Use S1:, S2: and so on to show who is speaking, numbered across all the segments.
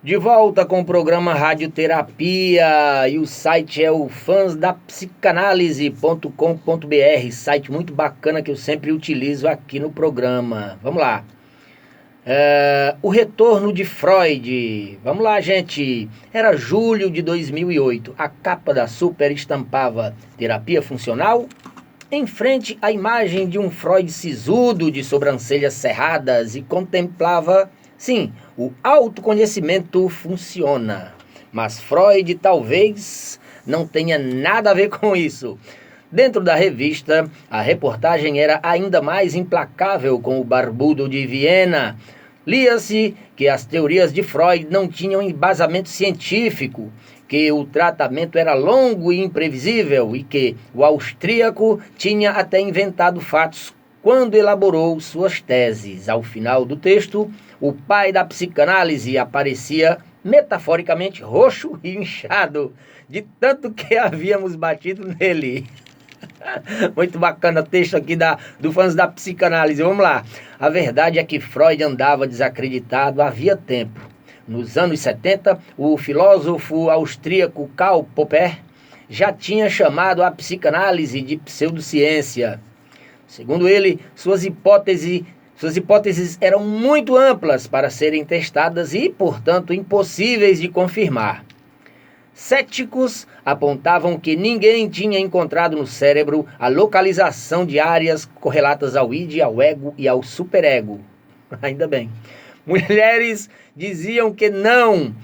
S1: De volta com o programa Radioterapia e o site é o fansdapsicanalise.com.br, site muito bacana que eu sempre utilizo aqui no programa. Vamos lá. O retorno de Freud. Vamos lá, gente. Era julho de 2008. A capa da Super estampava terapia funcional. Em frente à imagem de um Freud sisudo de sobrancelhas cerradas e contemplava, sim, o autoconhecimento funciona. Mas Freud talvez não tenha nada a ver com isso. Dentro da revista, a reportagem era ainda mais implacável com o barbudo de Viena. Lia-se que as teorias de Freud não tinham embasamento científico, que o tratamento era longo e imprevisível e que o austríaco tinha até inventado fatos quando elaborou suas teses. Ao final do texto, o pai da psicanálise aparecia metaforicamente roxo e inchado, de tanto que havíamos batido nele. Muito bacana o texto aqui do Fãs da Psicanálise. Vamos lá. A verdade é que Freud andava desacreditado havia tempo. Nos anos 70, o filósofo austríaco Karl Popper já tinha chamado a psicanálise de pseudociência. Segundo ele, suas hipóteses eram muito amplas para serem testadas e, portanto, impossíveis de confirmar. Céticos apontavam que ninguém tinha encontrado no cérebro a localização de áreas correlatas ao id, ao ego e ao superego. Ainda bem. Mulheres diziam que não.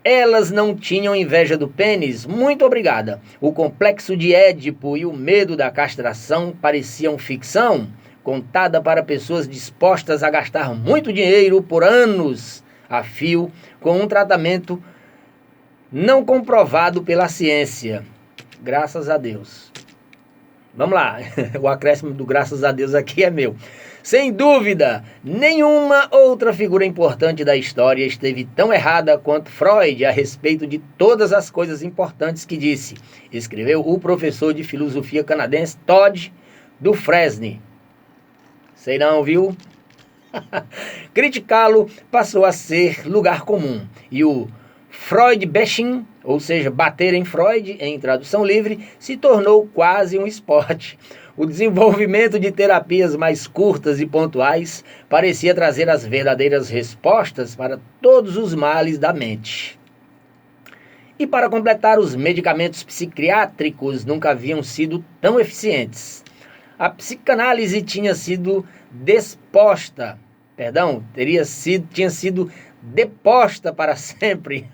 S1: Elas não tinham inveja do pênis? Muito obrigada. O complexo de Édipo e o medo da castração pareciam ficção, contada para pessoas dispostas a gastar muito dinheiro por anos a fio com um tratamento não comprovado pela ciência. Graças a Deus. Vamos lá, o acréscimo do graças a Deus aqui é meu. Sem dúvida, nenhuma outra figura importante da história esteve tão errada quanto Freud a respeito de todas as coisas importantes que disse, escreveu o professor de filosofia canadense Todd Dufresne. Sei não, viu? Criticá-lo passou a ser lugar comum, e o Freud bashing, ou seja, bater em Freud, em tradução livre, se tornou quase um esporte. O desenvolvimento de terapias mais curtas e pontuais parecia trazer as verdadeiras respostas para todos os males da mente. E para completar, os medicamentos psiquiátricos nunca haviam sido tão eficientes. A psicanálise tinha sido tinha sido deposta para sempre.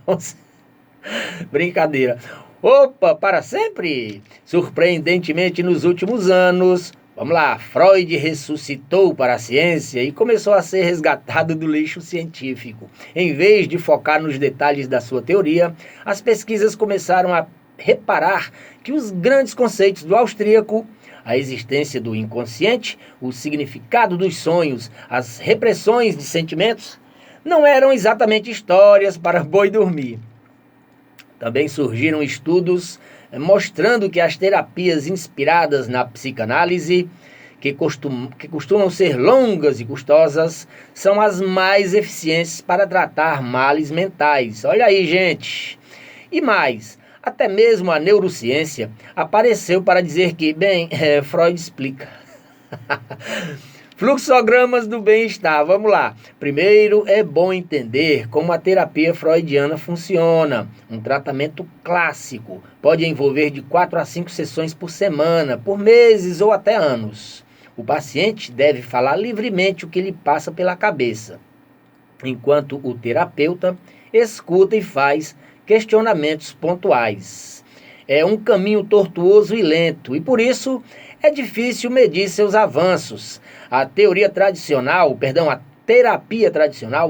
S1: Brincadeira. Opa, para sempre? Surpreendentemente, nos últimos anos, vamos lá, Freud ressuscitou para a ciência e começou a ser resgatado do lixo científico. Em vez de focar nos detalhes da sua teoria, as pesquisas começaram a reparar que os grandes conceitos do austríaco, a existência do inconsciente, o significado dos sonhos, as repressões de sentimentos, não eram exatamente histórias para boi dormir. Também surgiram estudos mostrando que as terapias inspiradas na psicanálise, que costumam ser longas e custosas, são as mais eficientes para tratar males mentais. Olha aí, gente! E mais, até mesmo a neurociência apareceu para dizer que, Freud explica. Fluxogramas do bem-estar, vamos lá. Primeiro, é bom entender como a terapia freudiana funciona. Um tratamento clássico pode envolver de 4 a 5 sessões por semana, por meses ou até anos. O paciente deve falar livremente o que lhe passa pela cabeça, enquanto o terapeuta escuta e faz questionamentos pontuais. É um caminho tortuoso e lento, e por isso é difícil medir seus avanços. A terapia tradicional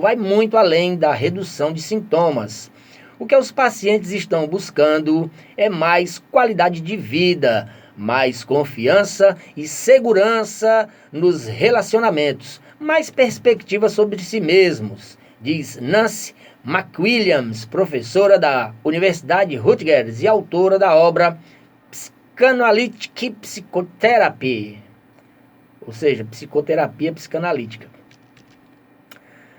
S1: vai muito além da redução de sintomas. O que os pacientes estão buscando é mais qualidade de vida, mais confiança e segurança nos relacionamentos, mais perspectiva sobre si mesmos, diz Nancy McWilliams, professora da Universidade Rutgers e autora da obra Psychoanalytic Psychotherapy, ou seja, psicoterapia psicanalítica.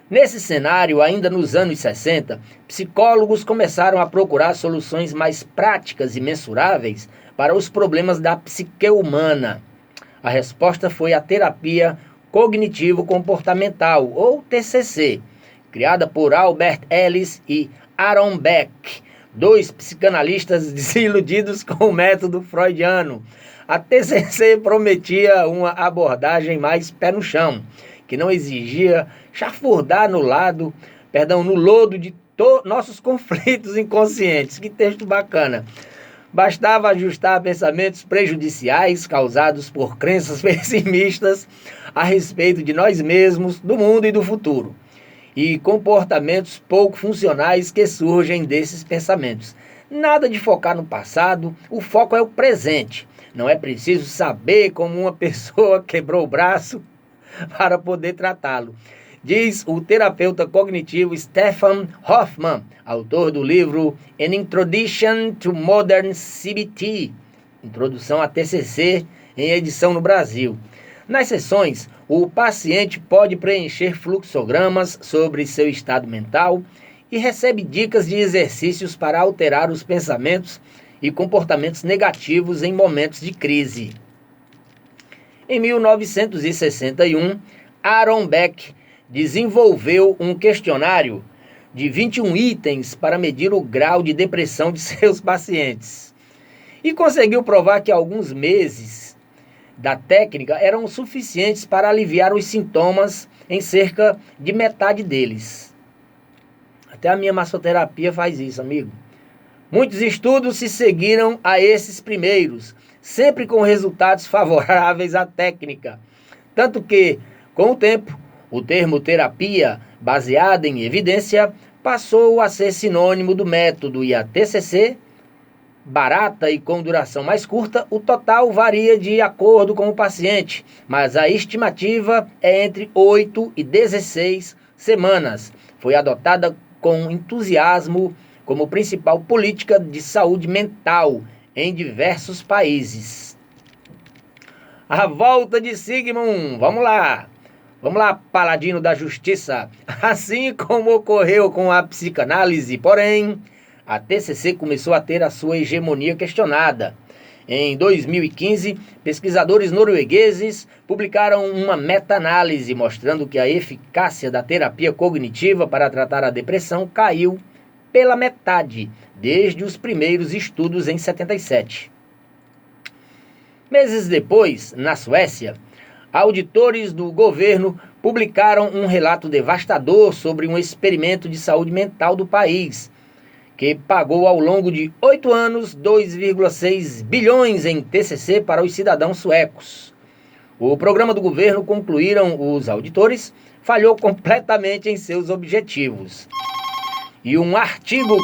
S1: Nesse cenário, ainda nos anos 60, psicólogos começaram a procurar soluções mais práticas e mensuráveis para os problemas da psique humana. A resposta foi a terapia cognitivo-comportamental, ou TCC, criada por Albert Ellis e Aaron Beck, dois psicanalistas desiludidos com o método freudiano. A TCC prometia uma abordagem mais pé no chão, que não exigia chafurdar no lodo de nossos conflitos inconscientes. Que texto bacana! Bastava ajustar pensamentos prejudiciais causados por crenças pessimistas a respeito de nós mesmos, do mundo e do futuro, e comportamentos pouco funcionais que surgem desses pensamentos. Nada de focar no passado, o foco é o presente. Não é preciso saber como uma pessoa quebrou o braço para poder tratá-lo, diz o terapeuta cognitivo Stefan Hoffman, autor do livro An Introduction to Modern CBT, Introdução a TCC, em edição no Brasil. Nas sessões, o paciente pode preencher fluxogramas sobre seu estado mental e recebe dicas de exercícios para alterar os pensamentos e comportamentos negativos em momentos de crise. Em 1961, Aaron Beck desenvolveu um questionário de 21 itens para medir o grau de depressão de seus pacientes. E conseguiu provar que alguns meses da técnica eram suficientes para aliviar os sintomas em cerca de metade deles. Até a minha massoterapia faz isso, amigo. Muitos estudos se seguiram a esses primeiros, sempre com resultados favoráveis à técnica. Tanto que, com o tempo, o termo terapia baseada em evidência passou a ser sinônimo do método, e a TCC, barata e com duração mais curta, o total varia de acordo com o paciente, mas a estimativa é entre 8 e 16 semanas. Foi adotada com entusiasmo como principal política de saúde mental em diversos países. A volta de Sigmund, vamos lá, paladino da justiça. Assim como ocorreu com a psicanálise, porém, a TCC começou a ter a sua hegemonia questionada. Em 2015, pesquisadores noruegueses publicaram uma meta-análise mostrando que a eficácia da terapia cognitiva para tratar a depressão caiu pela metade, desde os primeiros estudos em 77. Meses depois, na Suécia, auditores do governo publicaram um relato devastador sobre um experimento de saúde mental do país, que pagou ao longo de 8 anos 2,6 bilhões em TCC para os cidadãos suecos. O programa do governo, concluíram os auditores, falhou completamente em seus objetivos. E um artigo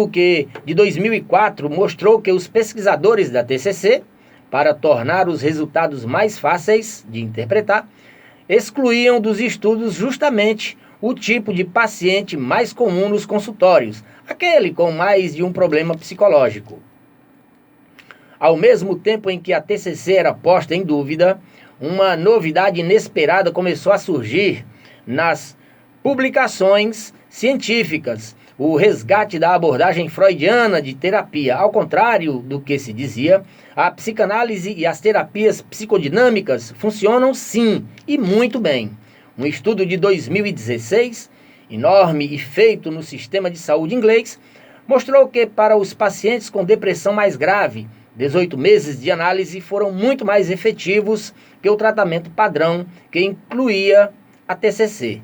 S1: de 2004 mostrou que os pesquisadores da TCC, para tornar os resultados mais fáceis de interpretar, excluíam dos estudos justamente o tipo de paciente mais comum nos consultórios, aquele com mais de um problema psicológico. Ao mesmo tempo em que a TCC era posta em dúvida, uma novidade inesperada começou a surgir nas publicações científicas: o resgate da abordagem freudiana de terapia. Ao contrário do que se dizia, a psicanálise e as terapias psicodinâmicas funcionam sim, e muito bem. Um estudo de 2016, enorme e feito no sistema de saúde inglês, mostrou que para os pacientes com depressão mais grave, 18 meses de análise foram muito mais efetivos que o tratamento padrão, que incluía a TCC.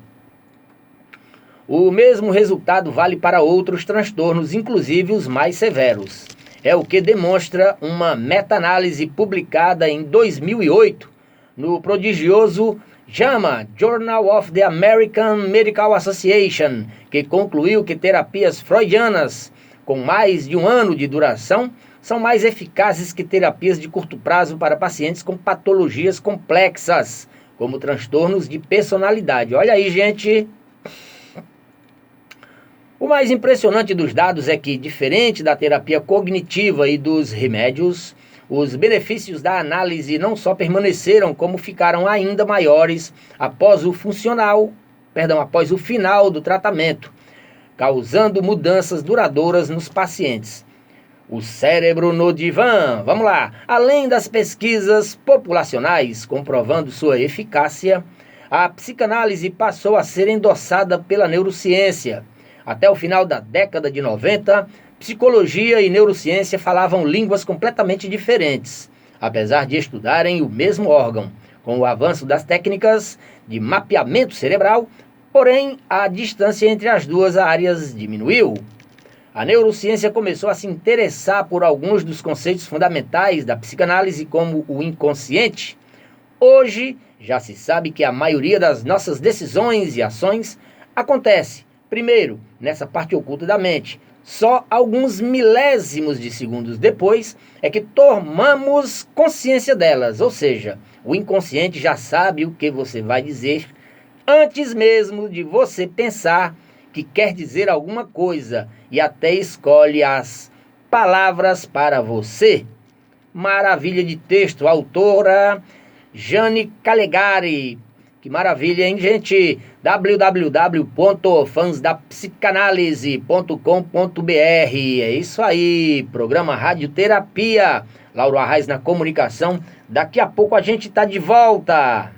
S1: O mesmo resultado vale para outros transtornos, inclusive os mais severos. É o que demonstra uma meta-análise publicada em 2008 no prodigioso JAMA, Journal of the American Medical Association, que concluiu que terapias freudianas com mais de um ano de duração são mais eficazes que terapias de curto prazo para pacientes com patologias complexas, como transtornos de personalidade. Olha aí, gente. O mais impressionante dos dados é que, diferente da terapia cognitiva e dos remédios, Os benefícios da análise não só permaneceram, como ficaram ainda maiores após o final do tratamento, causando mudanças duradouras nos pacientes. O cérebro no divã, vamos lá. Além das pesquisas populacionais comprovando sua eficácia, a psicanálise passou a ser endossada pela neurociência. Até o final da década de 90, psicologia e neurociência falavam línguas completamente diferentes, apesar de estudarem o mesmo órgão. Com o avanço das técnicas de mapeamento cerebral, porém, a distância entre as duas áreas diminuiu. A neurociência começou a se interessar por alguns dos conceitos fundamentais da psicanálise, como o inconsciente. Hoje, já se sabe que a maioria das nossas decisões e ações acontece, primeiro, nessa parte oculta da mente. Só alguns milésimos de segundos depois é que tomamos consciência delas, ou seja, o inconsciente já sabe o que você vai dizer antes mesmo de você pensar que quer dizer alguma coisa e até escolhe as palavras para você. Maravilha de texto, autora Jane Calegari. Que maravilha, hein, gente? www.fansdapsicanalise.com.br. É isso aí, programa Radioterapia. Lauro Arraes na comunicação. Daqui a pouco a gente está de volta.